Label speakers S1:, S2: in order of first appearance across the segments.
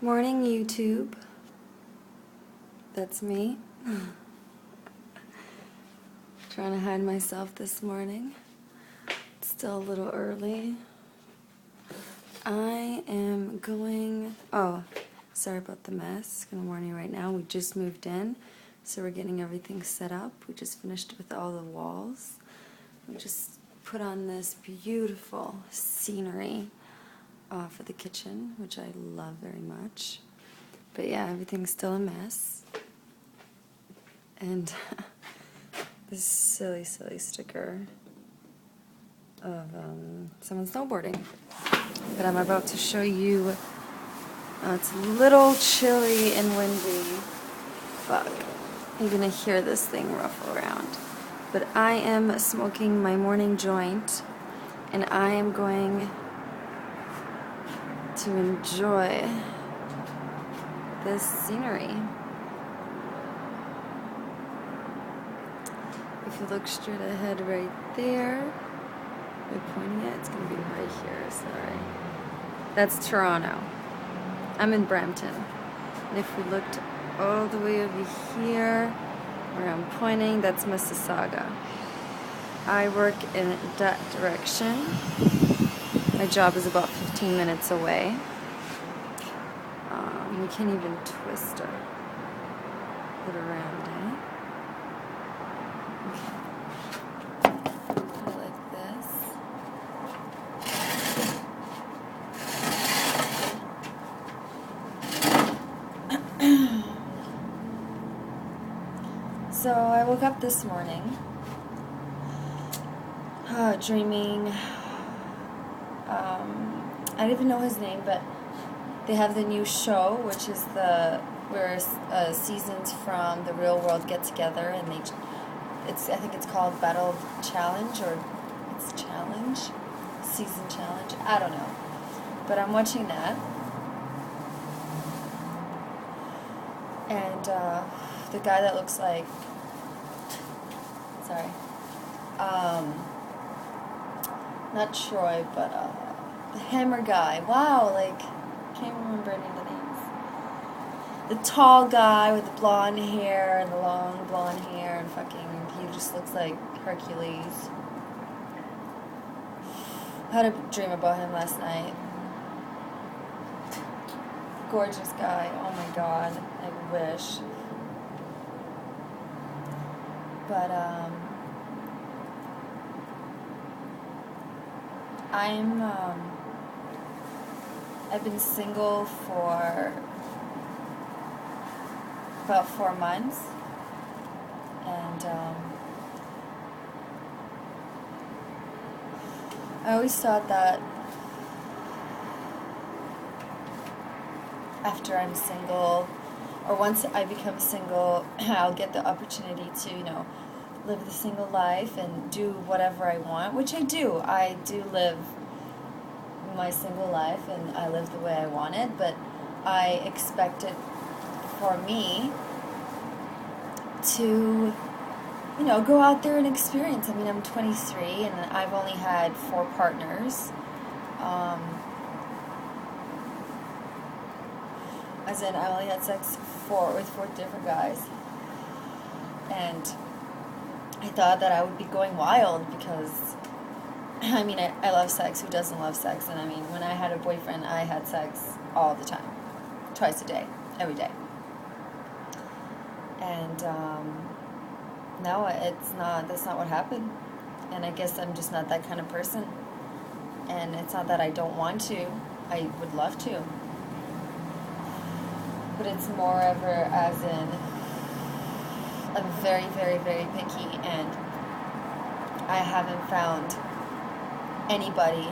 S1: Morning, YouTube. That's me. Trying to hide myself this morning. It's still a little early. I am going... Oh, sorry about the mess. Gonna warn you right now. We just moved in, so we're getting everything set up. We just finished with all the walls. We just put on this beautiful scenery for the kitchen, which I love very much. But yeah, everything's still a mess. And this silly sticker of someone snowboarding. But I'm about to show you, it's a little chilly and windy. Fuck. You're gonna hear this thing ruffle around. But I am smoking my morning joint, and I am going to enjoy this scenery. If you look straight ahead right there, by pointing it, it's going to be right here, sorry. That's Toronto. I'm in Brampton. And if we looked all the way over here, where I'm pointing, that's Mississauga. I work in that direction. My job is about 15 minutes away. We can't even twist it around, eh? Okay. Put it like this. So I woke up this morning, dreaming. I don't even know his name, but they have the new show, which is where seasons from the real world get together, and I think it's called Battle Challenge, or it's Challenge, Season Challenge. I don't know, but I'm watching that, and the guy that looks like, sorry, not Troy, but the Hammer guy. Wow, like. Can't remember any of the names. The tall guy with the blonde hair and the long blonde hair, and he just looks like Hercules. I had a dream about him last night. Gorgeous guy. Oh my god. I wish. But I've been single for about 4 months, and I always thought that after I'm single, or once I become single, I'll get the opportunity to, live the single life and do whatever I want, which I do. I do live my single life, and I live the way I want it, but I expect it for me to, go out there and experience. I mean, I'm 23, and I've only had 4 partners. As in, I only had sex with 4 different guys. And I thought that I would be going wild because I love sex. Who doesn't love sex? And when I had a boyfriend, I had sex all the time. Twice a day. Every day. And no, that's not what happened. And I guess I'm just not that kind of person. And it's not that I don't want to. I would love to. But it's more ever as in, I'm very, very, very picky, and I haven't found anybody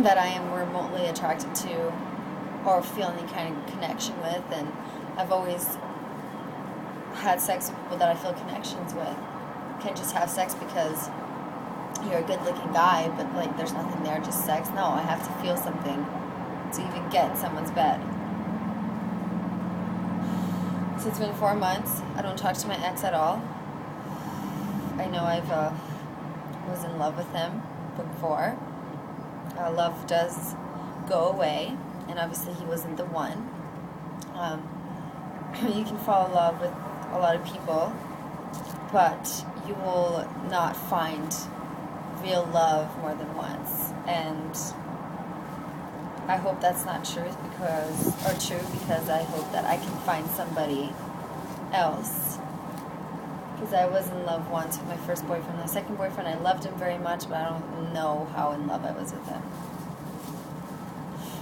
S1: that I am remotely attracted to or feel any kind of connection with, and I've always had sex with people that I feel connections with. You can't just have sex because you're a good-looking guy, but there's nothing there, just sex. No, I have to feel something to even get in someone's bed. So it's been 4 months. I don't talk to my ex at all. I know I was in love with him before. Love does go away, and obviously he wasn't the one. You can fall in love with a lot of people, but you will not find real love more than once. And I hope that's not true because I hope that I can find somebody else. Because I was in love once with my first boyfriend. My second boyfriend, I loved him very much, but I don't know how in love I was with him.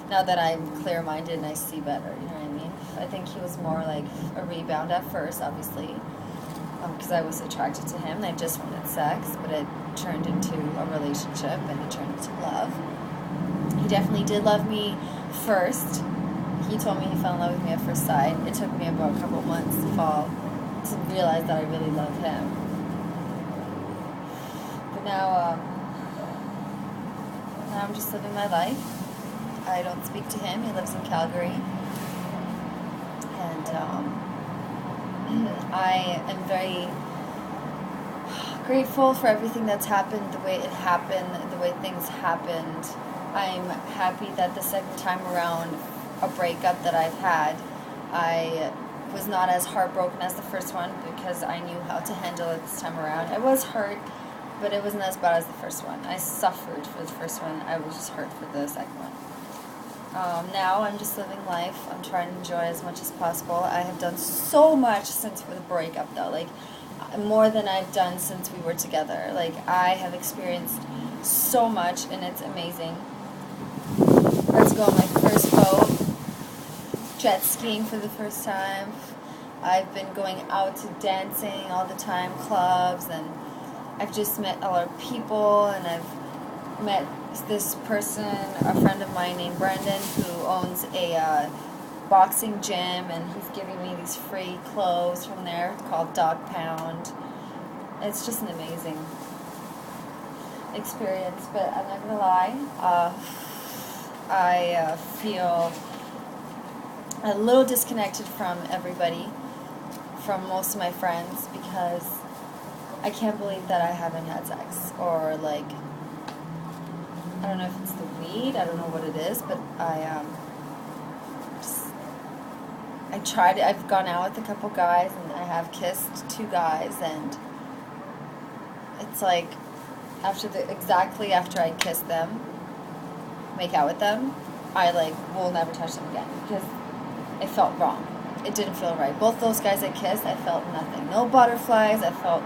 S1: Now that I'm clear-minded and I see better, you know what I mean? I think he was more like a rebound at first, obviously, because I was attracted to him and I just wanted sex, but it turned into a relationship and it turned into love. He definitely did love me first. He told me he fell in love with me at first sight. It took me about a couple months to realize that I really love him. But now I'm just living my life. I don't speak to him. He lives in Calgary. And I am very grateful for everything that's happened, the way it happened, the way things happened. I'm happy that the second time around a breakup that I've had, I was not as heartbroken as the first one because I knew how to handle it this time around. I was hurt, but it wasn't as bad as the first one. I suffered for the first one. I was just hurt for the second one. Now I'm just living life. I'm trying to enjoy as much as possible. I have done so much since the breakup, though. Like, more than I've done since we were together. Like, I have experienced so much, and it's amazing. Let's go on my first boat. Jet skiing for the first time. I've been going out to dancing all the time, clubs, and I've just met a lot of people, and I've met this person, a friend of mine named Brendan, who owns a boxing gym, and he's giving me these free clothes from there called Dog Pound. It's just an amazing experience, but I'm not gonna lie, I feel a little disconnected from everybody, from most of my friends, because I can't believe that I haven't had sex, or like, I don't know if it's the weed, I don't know what it is, but I've gone out with a couple guys, and I have kissed 2 guys, and it's like, exactly after I kiss them, make out with them, I like will never touch them again, because it felt wrong. It didn't feel right. Both those guys I kissed, I felt nothing. No butterflies, I felt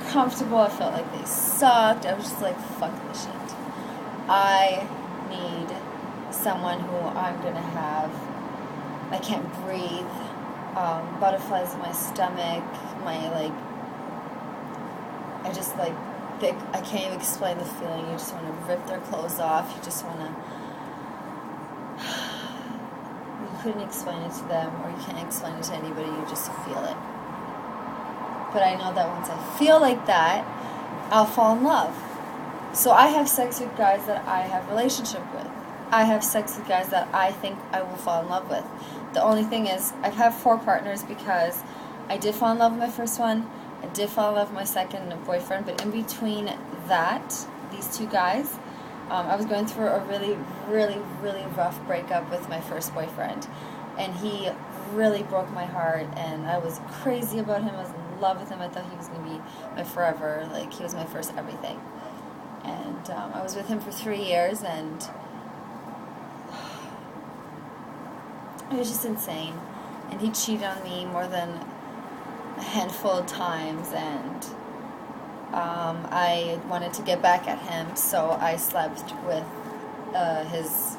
S1: uncomfortable, I felt like they sucked, I was just like, fuck this shit. I need someone who I'm gonna have, I can't breathe, butterflies in my stomach, I just like, I can't even explain the feeling. You just want to rip their clothes off, you just want to, you couldn't explain it to them, or you can't explain it to anybody, you just feel it. But I know that once I feel like that, I'll fall in love. So I have sex with guys that I have a relationship with. I have sex with guys that I think I will fall in love with. The only thing is, I've had 4 partners because I did fall in love with my first one, I did fall in love with my second boyfriend, but in between these 2 guys, I was going through a really, really, really rough breakup with my first boyfriend, and he really broke my heart, and I was crazy about him, I was in love with him, I thought he was going to be my forever, like, he was my first everything. And I was with him for 3 years, and it was just insane. And he cheated on me more than a handful of times, and I wanted to get back at him, so I slept with his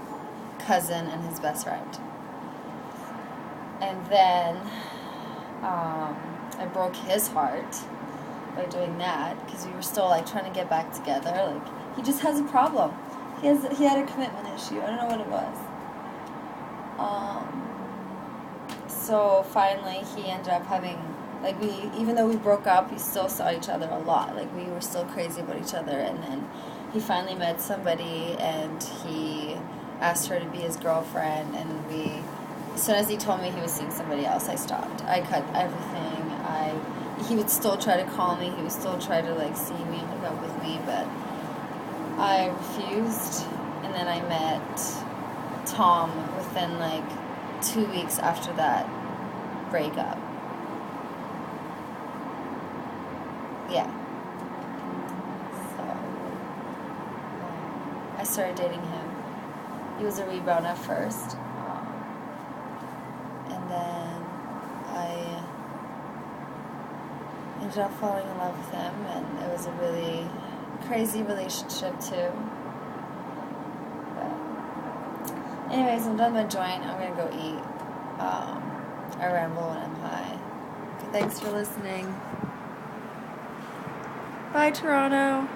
S1: cousin and his best friend. And then I broke his heart by doing that, because we were still like trying to get back together. Like, he just has a problem. He had a commitment issue. I don't know what it was. So finally he ended up having, like, even though we broke up, we still saw each other a lot. Like, we were still crazy about each other, and then he finally met somebody, and he asked her to be his girlfriend, and as soon as he told me he was seeing somebody else, I stopped. I cut everything. He would still try to call me, he would still try to, like, see me and hook up with me, but I refused. And then I met Tom within, like, 2 weeks after that breakup. Yeah. So, I started dating him. He was a rebound at first. And then I ended up falling in love with him, and it was a really crazy relationship too. But anyways, I'm done my joint. I'm gonna go eat. I ramble when I'm high. Thanks for listening. Bye, Toronto.